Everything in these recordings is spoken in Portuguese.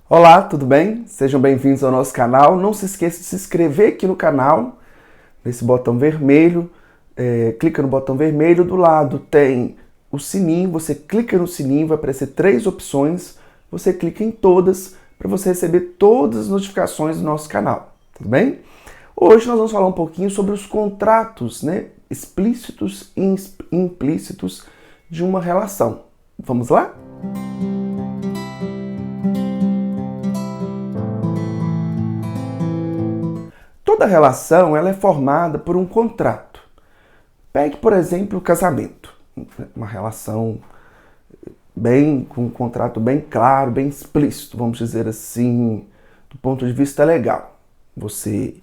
Olá, tudo bem? Sejam bem-vindos ao nosso canal. Não se esqueça de se inscrever aqui no canal, nesse botão vermelho. Clica no botão vermelho, do lado tem o sininho, você clica no sininho, vai aparecer 3 opções, você clica em todas para você receber todas as notificações do nosso canal, tudo bem? Hoje nós vamos falar um pouquinho sobre os contratos, explícitos e implícitos de uma relação. Vamos lá? Toda relação ela é formada por um contrato. Pegue, por exemplo, o casamento. Uma relação com um contrato bem claro, bem explícito, vamos dizer assim, do ponto de vista legal. Você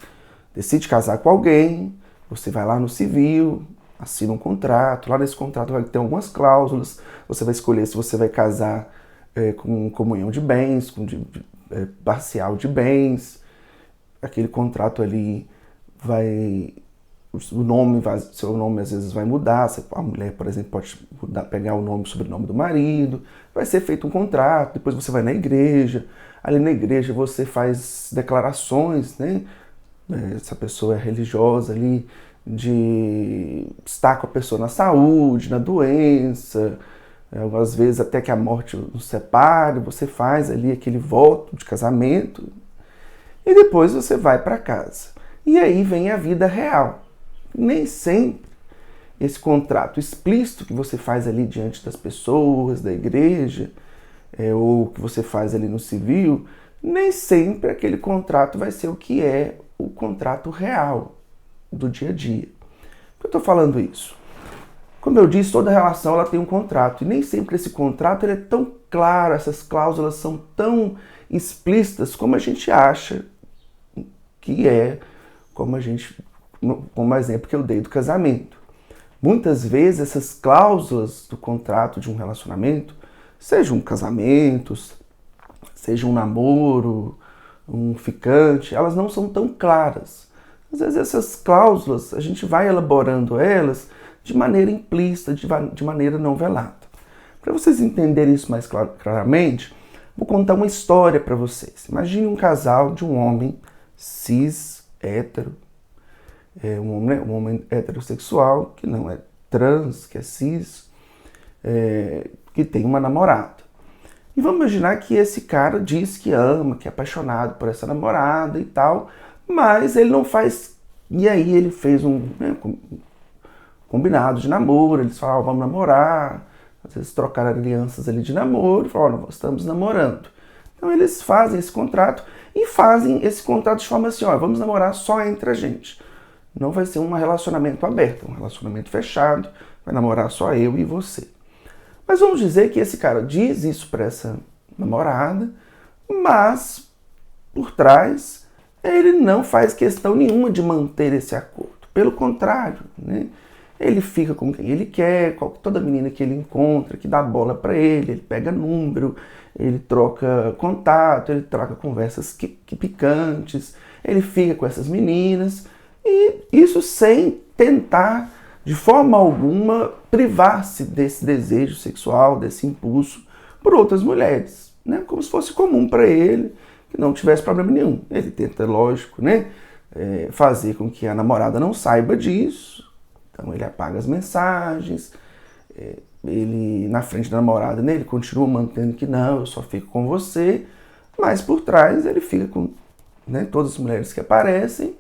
decide casar com alguém, você vai lá no civil, assina um contrato, lá nesse contrato vai ter algumas cláusulas, você vai escolher se você vai casar com comunhão de bens, parcial de bens. Aquele contrato ali seu nome às vezes vai mudar, a mulher, por exemplo, pode pegar o nome, o sobrenome do marido, vai ser feito um contrato, depois você vai na igreja, ali na igreja você faz declarações, se a pessoa é religiosa ali, de estar com a pessoa na saúde, na doença, às vezes até que a morte nos separe, você faz ali aquele voto de casamento, e depois você vai para casa. E aí vem a vida real. Nem sempre esse contrato explícito que você faz ali diante das pessoas, da igreja, ou que você faz ali no civil, nem sempre aquele contrato vai ser o que é o contrato real do dia a dia. Por que eu estou falando isso? Como eu disse, toda relação ela tem um contrato, e nem sempre esse contrato ele é tão claro, essas cláusulas são tão explícitas como a gente acha que é, como o exemplo que eu dei do casamento. Muitas vezes essas cláusulas do contrato de um relacionamento, seja um casamento, seja um namoro, um ficante, elas não são tão claras. Às vezes essas cláusulas, a gente vai elaborando elas de maneira implícita, de maneira não velada. Para vocês entenderem isso mais claramente, vou contar uma história para vocês. Imagine um casal de um homem cis, hétero, um homem heterossexual, que não é trans, que é cis, que tem uma namorada. E vamos imaginar que esse cara diz que ama, que é apaixonado por essa namorada e tal, mas ele não faz... E aí ele fez um combinado de namoro, eles falaram, vamos namorar, às vezes trocaram alianças ali de namoro, falaram, nós estamos namorando. Então eles fazem esse contrato e fazem esse contrato de forma assim, vamos namorar só entre a gente. Não vai ser um relacionamento aberto, um relacionamento fechado, vai namorar só eu e você. Mas vamos dizer que esse cara diz isso para essa namorada, mas por trás ele não faz questão nenhuma de manter esse acordo. Pelo contrário, ele fica com quem ele quer, toda menina que ele encontra, que dá bola para ele pega número, ele troca contato, ele troca conversas que picantes, ele fica com essas meninas, e isso sem tentar, de forma alguma, privar-se desse desejo sexual, desse impulso por outras mulheres, como se fosse comum para ele, que não tivesse problema nenhum. Ele tenta, lógico, fazer com que a namorada não saiba disso, então ele apaga as mensagens, ele na frente da namorada, ele continua mantendo que não, eu só fico com você, mas por trás ele fica com todas as mulheres que aparecem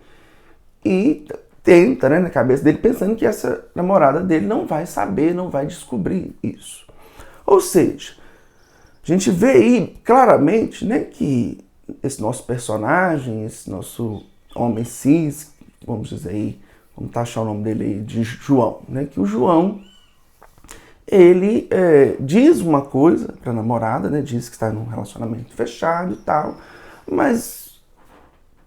e tenta, na cabeça dele, pensando que essa namorada dele não vai saber, não vai descobrir isso. Ou seja, a gente vê aí claramente que esse nosso personagem, esse nosso homem cis, vamos dizer aí, vamos taxar o nome dele aí de João, que o João, ele diz uma coisa para a namorada, diz que está num relacionamento fechado e tal, mas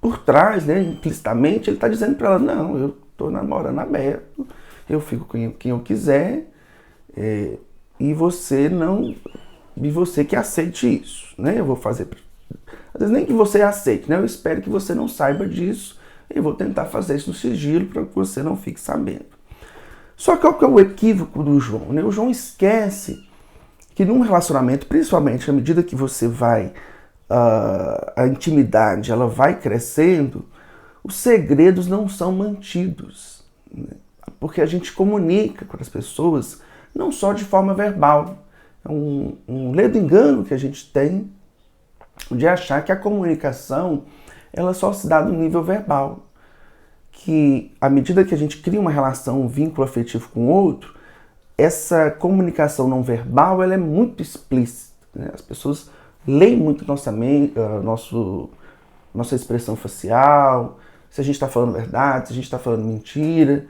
por trás, implicitamente, ele está dizendo para ela, não, eu estou namorando aberto, eu fico com quem eu quiser, e você que aceite isso, eu vou fazer, às vezes nem que você aceite, eu espero que você não saiba disso, eu vou tentar fazer isso no sigilo para que você não fique sabendo. Só que qual que é o equívoco do João? O João esquece que num relacionamento, principalmente à medida que você vai a intimidade ela vai crescendo, os segredos não são mantidos, né? Porque a gente comunica com as pessoas não só de forma verbal. É um ledo engano que a gente tem de achar que a comunicação ela só se dá no nível verbal. Que à medida que a gente cria uma relação, um vínculo afetivo com o outro, essa comunicação não verbal ela é muito explícita, né? As pessoas leem muito nossa expressão facial, se a gente está falando verdade, se a gente está falando mentira.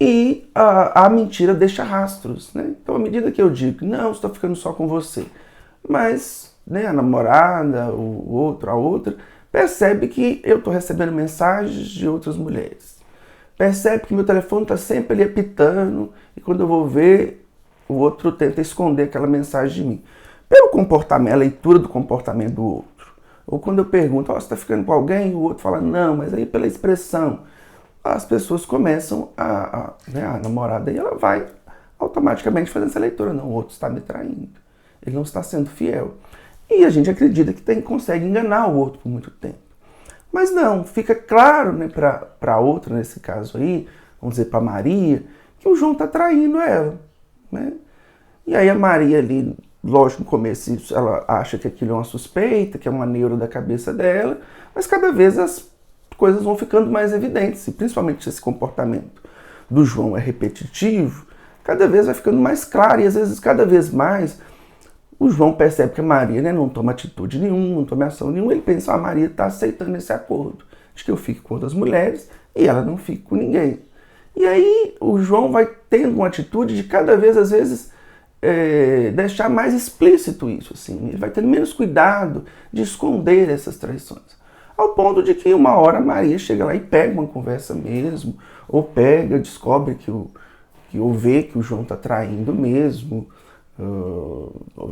E a mentira deixa rastros, né? Então, à medida que eu digo, não, estou ficando só com você, mas né, a namorada, o outro, a outra, percebe que eu estou recebendo mensagens de outras mulheres. Percebe que meu telefone está sempre ali apitando e quando eu vou ver, o outro tenta esconder aquela mensagem de mim. Pelo comportamento, a leitura do comportamento do outro. Ou quando eu pergunto, você está ficando com alguém? O outro fala, não, mas aí pela expressão. As pessoas começam né, a namorada e ela vai automaticamente fazendo essa leitura. Não, o outro está me traindo. Ele não está sendo fiel. E a gente acredita que consegue enganar o outro por muito tempo. Mas não, fica claro, né, para a outra, nesse caso aí, vamos dizer para Maria, que o João está traindo ela, né? E aí a Maria ali, lógico, no começo ela acha que aquilo é uma suspeita, que é uma neura da cabeça dela, mas cada vez as coisas vão ficando mais evidentes, e principalmente esse comportamento do João é repetitivo, cada vez vai ficando mais claro, e às vezes cada vez mais o João percebe que a Maria, né, não toma atitude nenhuma, não toma ação nenhuma, ele pensa, a Maria está aceitando esse acordo, de que eu fique com outras mulheres e ela não fique com ninguém. E aí o João vai tendo uma atitude de cada vez, às vezes, deixar mais explícito isso, assim, ele vai tendo menos cuidado de esconder essas traições. Ao ponto de que uma hora a Maria chega lá e pega uma conversa mesmo, ou descobre ou vê que o João está traindo mesmo,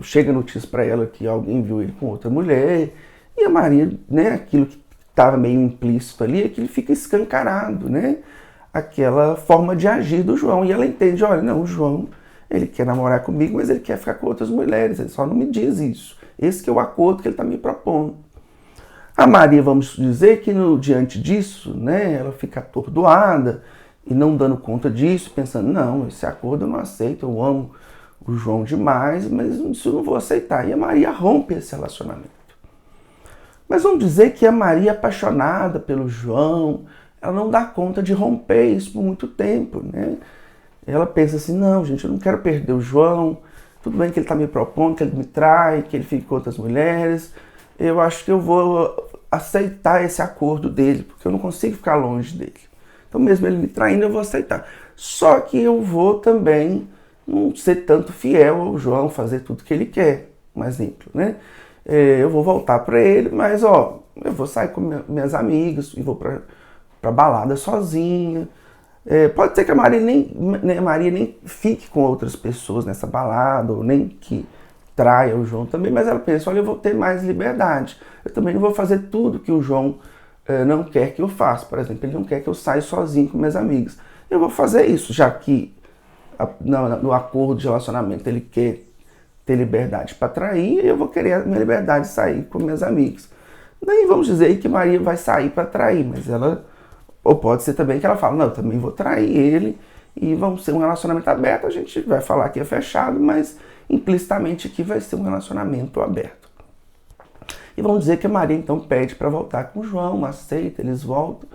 chega notícia para ela que alguém viu ele com outra mulher, e a Maria, né, aquilo que estava meio implícito ali, aquilo fica escancarado, né, aquela forma de agir do João, e ela entende, olha, não, o João, ele quer namorar comigo, mas ele quer ficar com outras mulheres, ele só não me diz isso, esse que é o acordo que ele está me propondo. A Maria, vamos dizer que diante disso, né, ela fica atordoada e não dando conta disso, pensando, não, esse acordo eu não aceito, eu amo o João demais, mas isso eu não vou aceitar. E a Maria rompe esse relacionamento. Mas vamos dizer que a Maria, apaixonada pelo João, ela não dá conta de romper isso por muito tempo, né? Ela pensa assim, não, gente, eu não quero perder o João, tudo bem que ele está me propondo, que ele me trai, que ele fique com outras mulheres, eu acho que eu vou aceitar esse acordo dele, porque eu não consigo ficar longe dele. Então mesmo ele me traindo, eu vou aceitar. Só que eu vou também não ser tanto fiel ao João, fazer tudo que ele quer. Um exemplo, né? Eu vou voltar para ele, mas eu vou sair com minhas amigas e vou para balada sozinha. Pode ser que a Maria nem fique com outras pessoas nessa balada, ou nem que traia o João também, mas ela pensa, olha, eu vou ter mais liberdade. Eu também não vou fazer tudo que o João não quer que eu faça. Por exemplo, ele não quer que eu saia sozinho com minhas amigas. Eu vou fazer isso, já que no acordo de relacionamento ele quer ter liberdade para trair, eu vou querer a minha liberdade de sair com minhas amigas. Daí vamos dizer que Maria vai sair para trair, mas ela, ou pode ser também que ela fala, não, eu também vou trair ele e vamos ser um relacionamento aberto, a gente vai falar que é fechado, mas implicitamente aqui vai ser um relacionamento aberto. E vamos dizer que a Maria então pede para voltar com o João, aceita, eles voltam.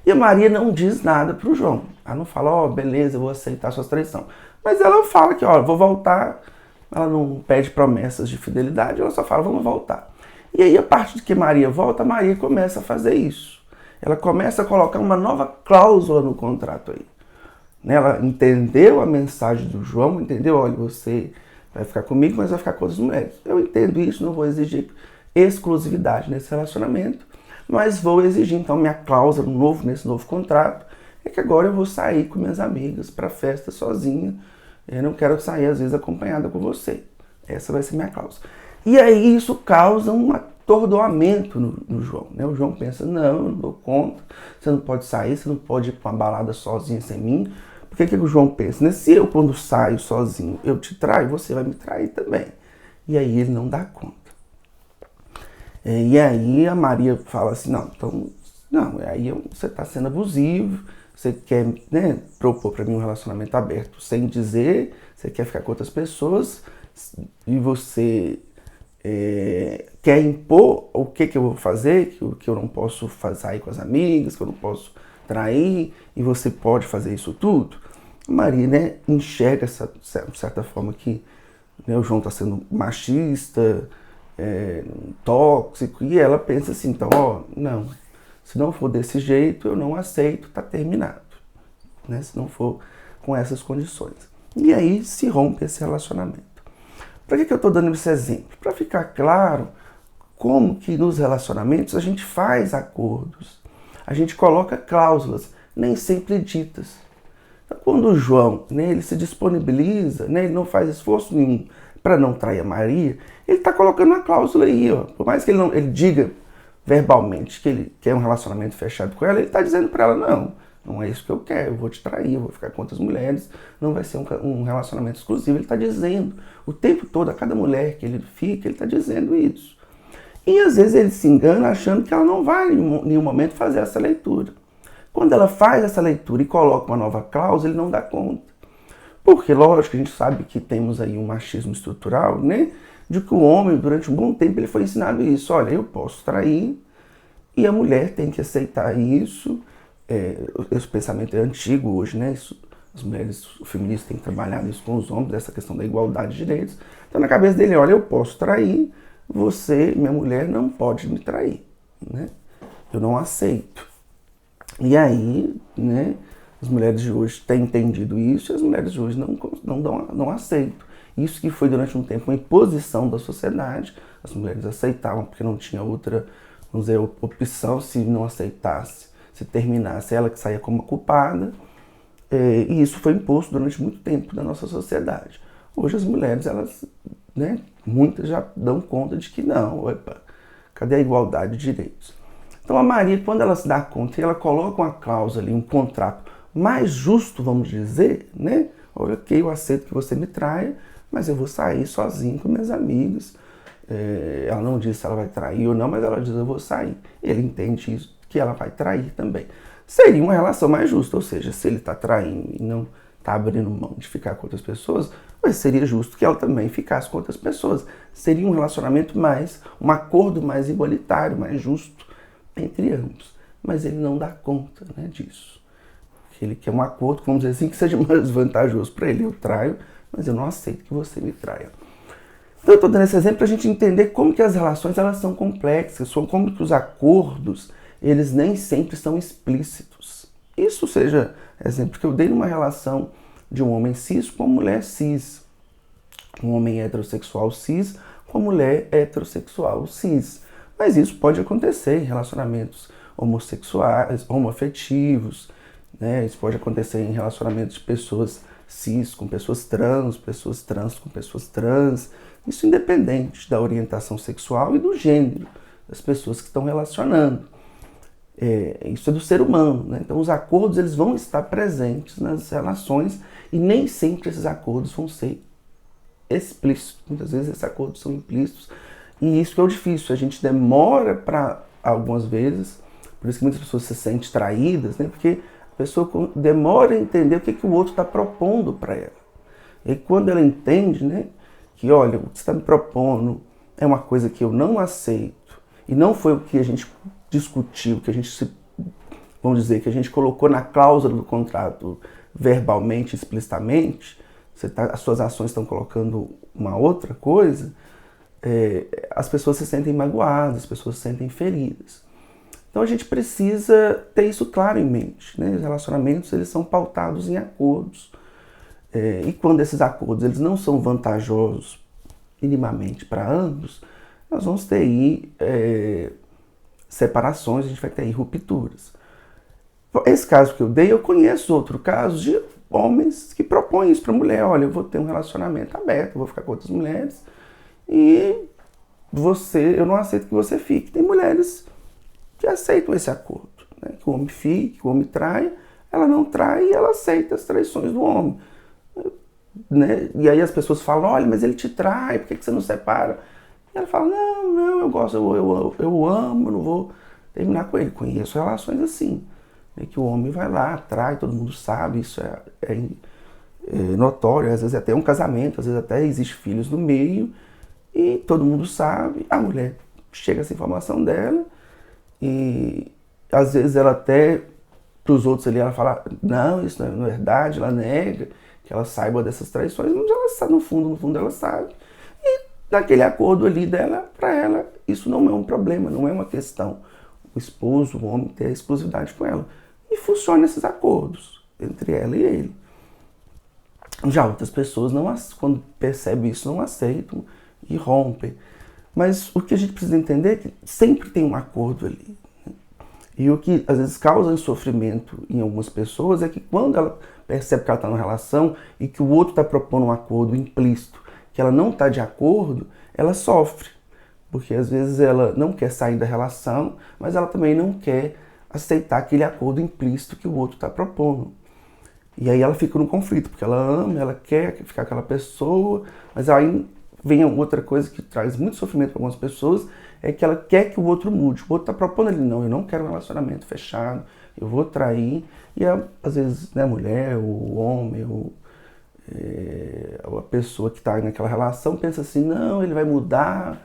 E a Maria não diz nada para o João. Ela não fala, beleza, eu vou aceitar a sua traição. Mas ela fala que, vou voltar. Ela não pede promessas de fidelidade, ela só fala, vamos voltar. E aí, a partir de que Maria volta, Maria começa a fazer isso. Ela começa a colocar uma nova cláusula no contrato aí. Ela entendeu a mensagem do João, entendeu? Olha, você vai ficar comigo, mas vai ficar com outras mulheres. Eu entendo isso, não vou exigir exclusividade nesse relacionamento, mas vou exigir então minha cláusula nesse novo contrato, é que agora eu vou sair com minhas amigas para festa sozinha, eu não quero sair às vezes acompanhada com você. Essa vai ser minha cláusula. E aí isso causa um atordoamento no João, né? O João pensa, não, eu não dou conta, você não pode sair, você não pode ir para uma balada sozinha sem mim. Por que o João pensa? Né? Se eu quando saio sozinho eu te traio, você vai me trair também. E aí ele não dá conta. E aí a Maria fala assim, não, então, não, aí você está sendo abusivo, você quer, né, propor para mim um relacionamento aberto sem dizer, você quer ficar com outras pessoas e você quer impor o que eu vou fazer, que eu não posso sair com as amigas, que eu não posso trair, e você pode fazer isso tudo. A Maria, né, enxerga de certa forma que, né, o João está sendo machista, tóxico, e ela pensa assim, então, ó, não, se não for desse jeito, eu não aceito, tá terminado, né, se não for com essas condições. E aí se rompe esse relacionamento. Para que eu estou dando esse exemplo? Para ficar claro como que nos relacionamentos a gente faz acordos, a gente coloca cláusulas, nem sempre ditas. Então, quando o João, né, ele se disponibiliza, né, ele não faz esforço nenhum para não trair a Maria, ele está colocando uma cláusula aí, ó. Por mais que ele diga verbalmente que ele quer um relacionamento fechado com ela, ele está dizendo para ela, não é isso que eu quero, eu vou te trair, eu vou ficar com outras mulheres, não vai ser um relacionamento exclusivo. Ele está dizendo, o tempo todo, a cada mulher que ele fica, ele está dizendo isso. E às vezes ele se engana achando que ela não vai em nenhum momento fazer essa leitura. Quando ela faz essa leitura e coloca uma nova cláusula, ele não dá conta. Porque, lógico, a gente sabe que temos aí um machismo estrutural, né? De que o homem, durante um bom tempo, ele foi ensinado isso. Olha, eu posso trair e a mulher tem que aceitar isso. Esse pensamento é antigo hoje, né? As mulheres feministas têm trabalhado isso com os homens, essa questão da igualdade de direitos. Então, na cabeça dele, olha, eu posso trair, você, minha mulher, não pode me trair, né? Eu não aceito. E aí, né, as mulheres de hoje têm entendido isso e as mulheres de hoje não aceitam. Isso que foi durante um tempo uma imposição da sociedade, as mulheres aceitavam porque não tinha outra, vamos dizer, opção. Se não aceitasse, se terminasse, ela que saía como culpada, e isso foi imposto durante muito tempo na nossa sociedade. Hoje as mulheres, elas, né, muitas já dão conta de que não, opa, cadê a igualdade de direitos? Então a Maria, quando ela se dá conta e ela coloca uma cláusula ali, um contrato mais justo, vamos dizer, né? Olha, ok, eu aceito que você me traia, mas eu vou sair sozinho com minhas amigas. Ela não diz se ela vai trair ou não, mas ela diz eu vou sair. Ele entende isso, que ela vai trair também. Seria uma relação mais justa, ou seja, se ele está traindo e não está abrindo mão de ficar com outras pessoas, mas seria justo que ela também ficasse com outras pessoas. Seria um relacionamento um acordo mais igualitário, mais justo entre ambos. Mas ele não dá conta, né, disso. Ele quer um acordo, vamos dizer assim, que seja mais vantajoso para ele. Eu traio, mas eu não aceito que você me traia. Então eu estou dando esse exemplo para a gente entender como que as relações elas são complexas, como que os acordos eles nem sempre são explícitos. Isso seja exemplo que eu dei numa relação de um homem cis com uma mulher cis. Um homem heterossexual cis com uma mulher heterossexual cis. Mas isso pode acontecer em relacionamentos homossexuais, homoafetivos, né? Isso pode acontecer em relacionamentos de pessoas cis com pessoas trans com pessoas trans. Isso independente da orientação sexual e do gênero das pessoas que estão relacionando. Isso é do ser humano, né? Então os acordos eles vão estar presentes nas relações e nem sempre esses acordos vão ser explícitos. Muitas vezes esses acordos são implícitos. E isso que é o difícil, a gente demora para algumas vezes, por isso que muitas pessoas se sentem traídas, né? Porque a pessoa demora a entender o que o outro está propondo para ela. E quando ela entende, né, que olha, o que você está me propondo é uma coisa que eu não aceito, e não foi o que a gente discutiu, que a gente, vamos dizer, que a gente colocou na cláusula do contrato verbalmente, explicitamente, as suas ações estão colocando uma outra coisa, as pessoas se sentem magoadas, as pessoas se sentem feridas. Então a gente precisa ter isso claro em mente, né? Os relacionamentos eles são pautados em acordos. E quando esses acordos eles não são vantajosos minimamente para ambos, nós vamos ter aí separações, a gente vai ter aí rupturas. Esse caso que eu dei, eu conheço outro caso de homens que propõem isso para a mulher. Olha, eu vou ter um relacionamento aberto, eu vou ficar com outras mulheres e eu não aceito que você fique. Tem mulheres que aceitam esse acordo, né? Que o homem fique, que o homem traia, ela não trai e ela aceita as traições do homem. Né? E aí as pessoas falam, olha, mas ele te trai, por que você não separa? ela fala, não, eu gosto, eu amo, eu não vou terminar com ele. Conheço relações assim, né, que o homem vai lá, atrai, todo mundo sabe, isso é notório, às vezes até um casamento, às vezes até existe filhos no meio, e todo mundo sabe, a mulher chega essa informação dela, e às vezes ela até, para os outros ali, ela fala, não, isso não é verdade, ela nega que ela saiba dessas traições, mas ela sabe, no fundo ela sabe. E naquele acordo ali dela, para ela, isso não é um problema, não é uma questão. O esposo, o homem, ter a exclusividade com ela. E funciona esses acordos entre ela e ele. Já outras pessoas, quando percebem isso, não aceitam e rompem. Mas o que a gente precisa entender é que sempre tem um acordo ali. E o que às vezes causa sofrimento em algumas pessoas é que quando ela percebe que ela está numa relação e que o outro está propondo um acordo implícito, que ela não está de acordo, ela sofre. Porque às vezes ela não quer sair da relação, mas ela também não quer aceitar aquele acordo implícito que o outro está propondo. E aí ela fica no conflito, porque ela ama, ela quer ficar com aquela pessoa, mas aí vem outra coisa que traz muito sofrimento para algumas pessoas, é que ela quer que o outro mude. O outro está propondo ali, não, eu não quero um relacionamento fechado, eu vou trair. E às vezes, né, a mulher, o homem, a pessoa que está naquela relação pensa assim, não, ele vai mudar.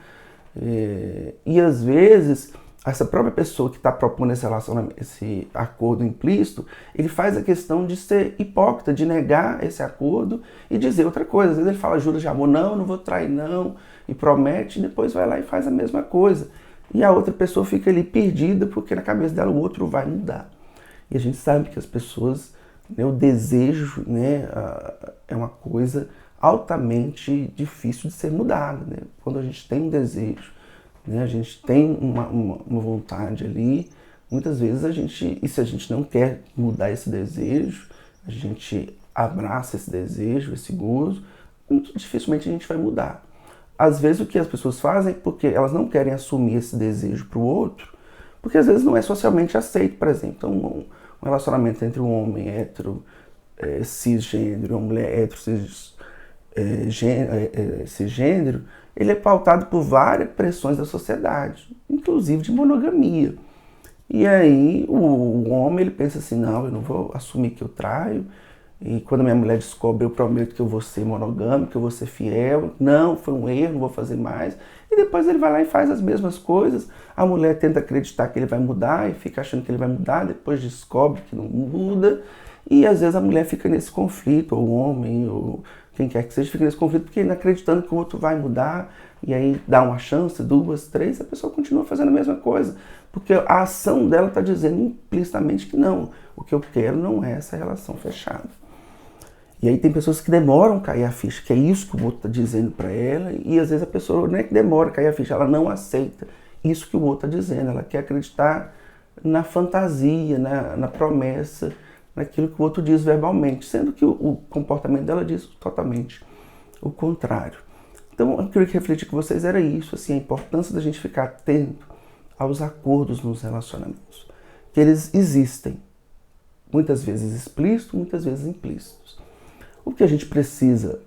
E às vezes, essa própria pessoa que está propondo esse relacionamento, esse acordo implícito, ele faz a questão de ser hipócrita, de negar esse acordo e dizer outra coisa. Às vezes ele fala, jura de amor, não vou trair não, e promete, e depois vai lá e faz a mesma coisa. E a outra pessoa fica ali perdida, porque na cabeça dela o outro vai mudar. E a gente sabe que as pessoas, né, o desejo, né, é uma coisa altamente difícil de ser mudada, né? Quando a gente tem um desejo, né, a gente tem uma vontade ali, muitas vezes e se a gente não quer mudar esse desejo, a gente abraça esse desejo, esse gozo, muito dificilmente a gente vai mudar. Às vezes o que as pessoas fazem é porque elas não querem assumir esse desejo para o outro, porque às vezes não é socialmente aceito, por exemplo. Então, um relacionamento entre um homem hétero, cisgênero, e uma mulher hétero, cisgênero, ele é pautado por várias pressões da sociedade, inclusive de monogamia. E aí o homem ele pensa assim, não, eu não vou assumir que eu traio, e quando a minha mulher descobre, eu prometo que eu vou ser monogâmico, que eu vou ser fiel, não, foi um erro, não vou fazer mais. E depois ele vai lá e faz as mesmas coisas, a mulher tenta acreditar que ele vai mudar e fica achando que ele vai mudar, depois descobre que não muda, e às vezes a mulher fica nesse conflito, ou o homem, ou quem quer que seja, fica nesse conflito porque ainda acreditando que o outro vai mudar, e aí dá uma chance, 2, 3, a pessoa continua fazendo a mesma coisa, porque a ação dela está dizendo implicitamente que não, o que eu quero não é essa relação fechada. E aí tem pessoas que demoram a cair a ficha, que é isso que o outro está dizendo para ela, e às vezes a pessoa não é que demora a cair a ficha, ela não aceita isso que o outro está dizendo, ela quer acreditar na fantasia, na promessa, naquilo que o outro diz verbalmente, sendo que o comportamento dela diz totalmente o contrário. Então, eu queria refletir com vocês era isso, assim, a importância da gente ficar atento aos acordos nos relacionamentos, que eles existem, muitas vezes explícitos, muitas vezes implícitos. O que a gente precisa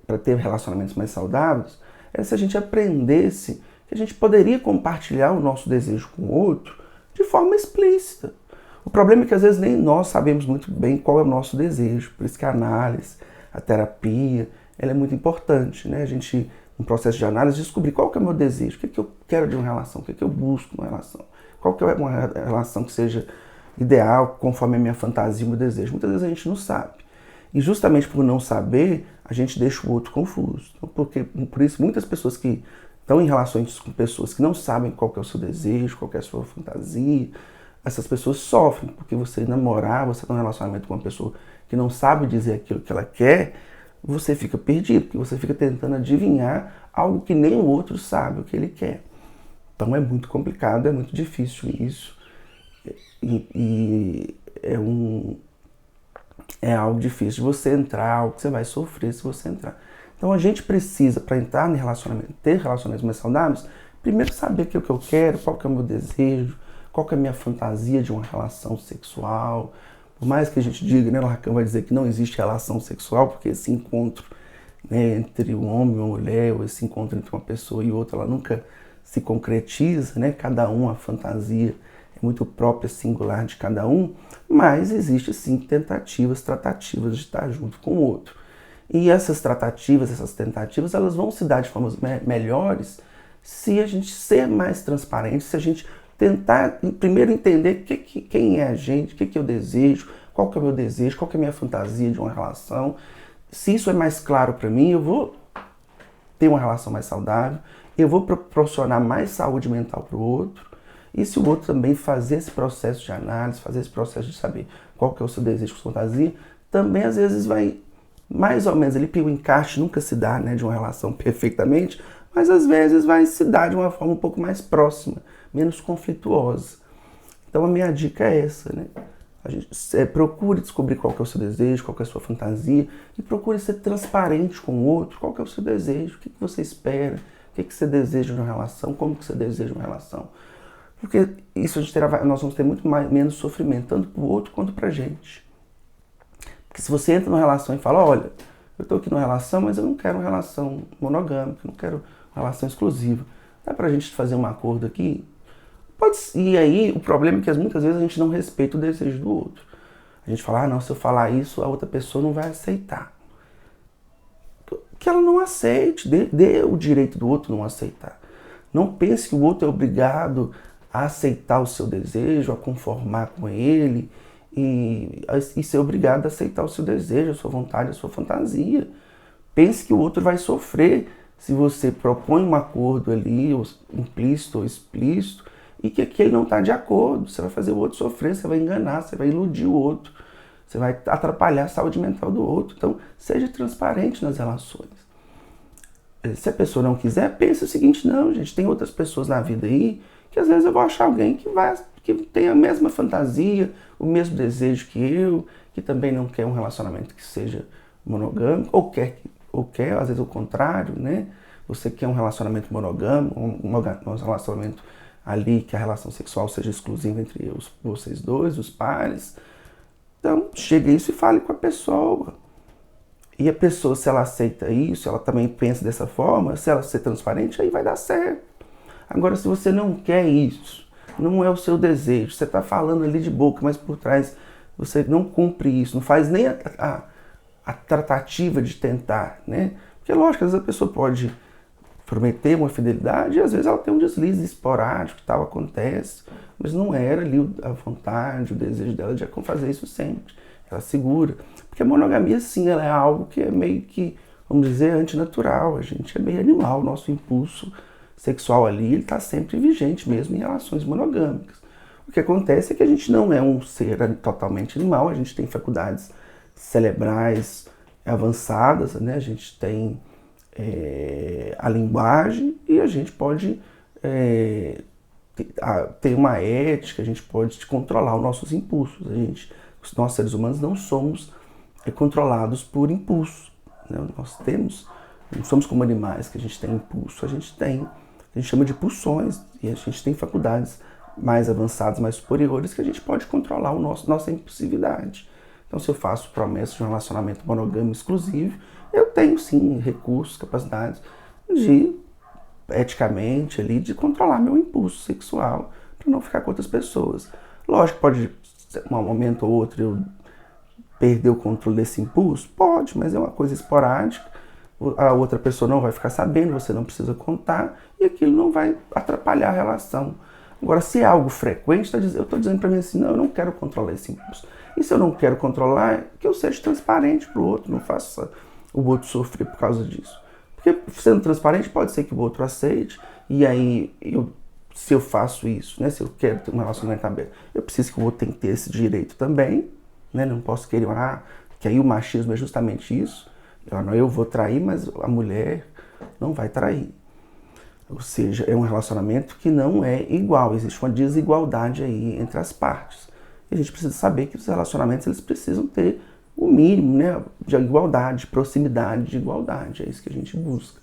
para ter relacionamentos mais saudáveis é se a gente aprendesse que a gente poderia compartilhar o nosso desejo com o outro de forma explícita. O problema é que às vezes nem nós sabemos muito bem qual é o nosso desejo, por isso que a análise, a terapia, ela é muito importante, né? A gente, no processo de análise, descobrir qual que é o meu desejo, o que é que eu quero de uma relação, o que é que eu busco numa relação, qual que é uma relação que seja ideal, conforme a minha fantasia e o meu desejo. Muitas vezes a gente não sabe. E justamente por não saber, a gente deixa o outro confuso. Então, por isso, muitas pessoas que estão em relações com pessoas que não sabem qual que é o seu desejo, qual que é a sua fantasia, essas pessoas sofrem, porque você namorar, você está num relacionamento com uma pessoa que não sabe dizer aquilo que ela quer, você fica perdido, porque você fica tentando adivinhar algo que nem o outro sabe o que ele quer. Então é muito complicado, é muito difícil isso, e é algo difícil de você entrar, algo que você vai sofrer se você entrar. Então a gente precisa, para entrar em relacionamento, ter relacionamentos mais saudáveis, primeiro saber o que eu quero, qual que é o meu desejo, qual que é a minha fantasia de uma relação sexual. Por mais que a gente diga, né, o Lacan vai dizer que não existe relação sexual, porque esse encontro né, entre um homem e uma mulher, ou esse encontro entre uma pessoa e outra, ela nunca se concretiza, né? Cada um, a fantasia é muito própria, singular de cada um, mas existe sim tentativas, tratativas de estar junto com o outro. E essas tratativas, essas tentativas, elas vão se dar de formas melhores se a gente ser mais transparente, se a gente tentar primeiro entender quem é a gente, o que eu desejo, qual que é o meu desejo, qual que é a minha fantasia de uma relação. Se isso é mais claro para mim, eu vou ter uma relação mais saudável, eu vou proporcionar mais saúde mental para o outro. E se o outro também fazer esse processo de análise, fazer esse processo de saber qual que é o seu desejo, sua fantasia, também às vezes vai mais ou menos ali, porque o encaixe nunca se dá, né, de uma relação perfeitamente, mas às vezes vai se dar de uma forma um pouco mais próxima, menos conflituosa. Então a minha dica é essa, né? A gente, procure descobrir qual que é o seu desejo, qual que é a sua fantasia, e procure ser transparente com o outro, qual que é o seu desejo, o que você espera, o que você deseja numa relação, como que você deseja uma relação. Porque isso nós vamos ter muito menos sofrimento, tanto para o outro quanto para a gente. Porque se você entra numa relação e fala, olha, eu estou aqui numa relação, mas eu não quero uma relação monogâmica, eu não quero uma relação exclusiva. Dá pra gente fazer um acordo aqui? E aí, o problema é que muitas vezes a gente não respeita o desejo do outro. A gente fala, não, se eu falar isso, a outra pessoa não vai aceitar. Que ela não aceite, dê o direito do outro não aceitar. Não pense que o outro é obrigado a aceitar o seu desejo, a conformar com ele e ser obrigado a aceitar o seu desejo, a sua vontade, a sua fantasia. Pense que o outro vai sofrer se você propõe um acordo ali, ou implícito ou explícito, e que aquele não está de acordo. Você vai fazer o outro sofrer, você vai enganar, você vai iludir o outro, você vai atrapalhar a saúde mental do outro. Então, seja transparente nas relações. Se a pessoa não quiser, pense o seguinte, não, gente, tem outras pessoas na vida aí, que às vezes eu vou achar alguém que tem a mesma fantasia, o mesmo desejo que eu, que também não quer um relacionamento que seja monogâmico, ou quer, às vezes o contrário, né? Você quer um relacionamento monogâmico, um relacionamento ali que a relação sexual seja exclusiva entre vocês dois, os pares. Então, chegue isso e fale com a pessoa. E a pessoa, se ela aceita isso, ela também pensa dessa forma, se ela ser transparente, aí vai dar certo. Agora, se você não quer isso, não é o seu desejo, você está falando ali de boca, mas por trás você não cumpre isso, não faz nem a tratativa de tentar, né? Porque, lógico, às vezes a pessoa pode prometer uma fidelidade e às vezes ela tem um deslize esporádico, que tal, acontece, mas não era ali a vontade, o desejo dela de fazer isso sempre. Ela segura. Porque a monogamia, sim, ela é algo que é meio que, vamos dizer, antinatural. A gente é meio animal, o nosso impulso sexual ali, ele está sempre vigente mesmo em relações monogâmicas. O que acontece é que a gente não é um ser totalmente animal, a gente tem faculdades cerebrais avançadas, né? A gente tem a linguagem e a gente pode ter uma ética, a gente pode controlar os nossos impulsos. Nós seres humanos não somos controlados por impulso, né? Não somos como animais que a gente tem impulso, a gente chama de pulsões e a gente tem faculdades mais avançadas, mais superiores que a gente pode controlar nossa impulsividade. Então, se eu faço promessa de um relacionamento monogâmico exclusivo, eu tenho sim recursos, capacidades de, eticamente, ali, de controlar meu impulso sexual para não ficar com outras pessoas. Lógico, pode, um momento ou outro, eu perder o controle desse impulso? Pode, mas é uma coisa esporádica. A outra pessoa não vai ficar sabendo, você não precisa contar e aquilo não vai atrapalhar a relação. Agora, se é algo frequente, eu estou dizendo para mim assim, não, eu não quero controlar esse impulso. E se eu não quero controlar, que eu seja transparente para o outro, não faça o outro sofrer por causa disso. Porque sendo transparente, pode ser que o outro aceite, e aí, se eu faço isso, né, se eu quero ter um relacionamento aberto, eu preciso que o outro tenha que ter esse direito também, né, não posso querer, que aí o machismo é justamente isso, eu vou trair, mas a mulher não vai trair. Ou seja, é um relacionamento que não é igual, existe uma desigualdade aí entre as partes. E a gente precisa saber que os relacionamentos eles precisam ter o mínimo, né, de igualdade, de proximidade, de igualdade. É isso que a gente busca.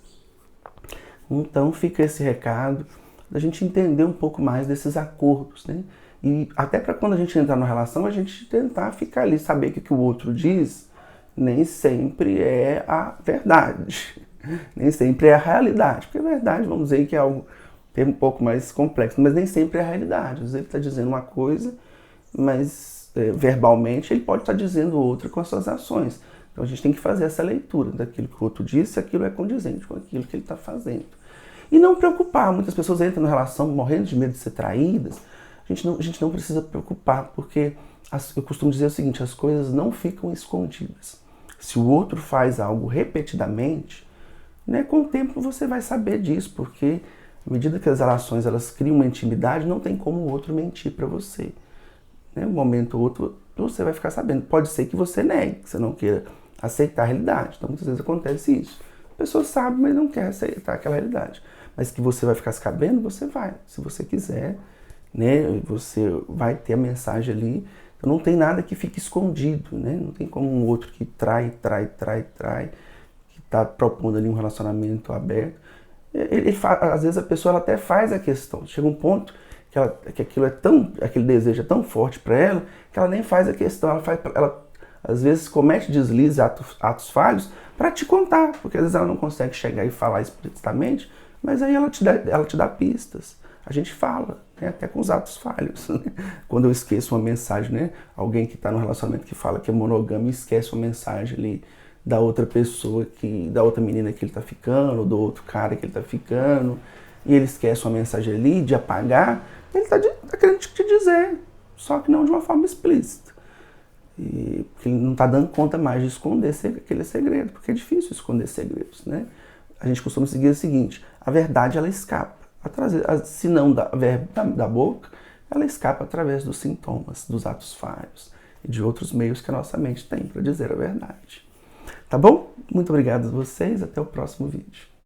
Então fica esse recado da gente entender um pouco mais desses acordos, né? E até para quando a gente entrar numa relação, a gente tentar ficar ali, saber o que o outro diz nem sempre é a verdade, nem sempre é a realidade, porque a verdade, vamos dizer que é algo um pouco mais complexo, mas nem sempre é a realidade. Às vezes ele está dizendo uma coisa, mas verbalmente ele pode estar dizendo outra com as suas ações. Então a gente tem que fazer essa leitura daquilo que o outro disse, se aquilo é condizente com aquilo que ele está fazendo. E não preocupar, muitas pessoas entram na relação morrendo de medo de ser traídas. A gente não precisa preocupar, porque eu costumo dizer o seguinte, as coisas não ficam escondidas. Se o outro faz algo repetidamente, né, com o tempo você vai saber disso, porque à medida que as relações elas criam uma intimidade, não tem como o outro mentir para você. Né? Um momento ou outro você vai ficar sabendo. Pode ser que você negue, que você não queira aceitar a realidade. Então muitas vezes acontece isso. A pessoa sabe, mas não quer aceitar aquela realidade. Mas que você vai ficar sabendo, você vai. Se você quiser, né, você vai ter a mensagem ali. Então não tem nada que fique escondido, né? Não tem como um outro que trai, que está propondo ali um relacionamento aberto. Às vezes a pessoa ela até faz a questão. Chega um ponto que aquilo aquele desejo é tão forte para ela que ela nem faz a questão. Ela às vezes comete deslizes, atos falhos para te contar, porque às vezes ela não consegue chegar e falar explicitamente, mas aí ela te dá pistas. A gente fala, né, até com os atos falhos. Né? Quando eu esqueço uma mensagem, né, alguém que está no relacionamento que fala que é monogâmico esquece uma mensagem ali da outra pessoa, da outra menina que ele está ficando, ou do outro cara que ele está ficando, e ele esquece uma mensagem ali de apagar, ele está querendo te dizer, só que não de uma forma explícita. E porque ele não está dando conta mais de esconder aquele segredo, porque é difícil esconder segredos, né? A gente costuma seguir o seguinte, a verdade ela escapa, se não da boca, ela escapa através dos sintomas, dos atos falhos e de outros meios que a nossa mente tem para dizer a verdade. Tá bom? Muito obrigado a vocês, até o próximo vídeo.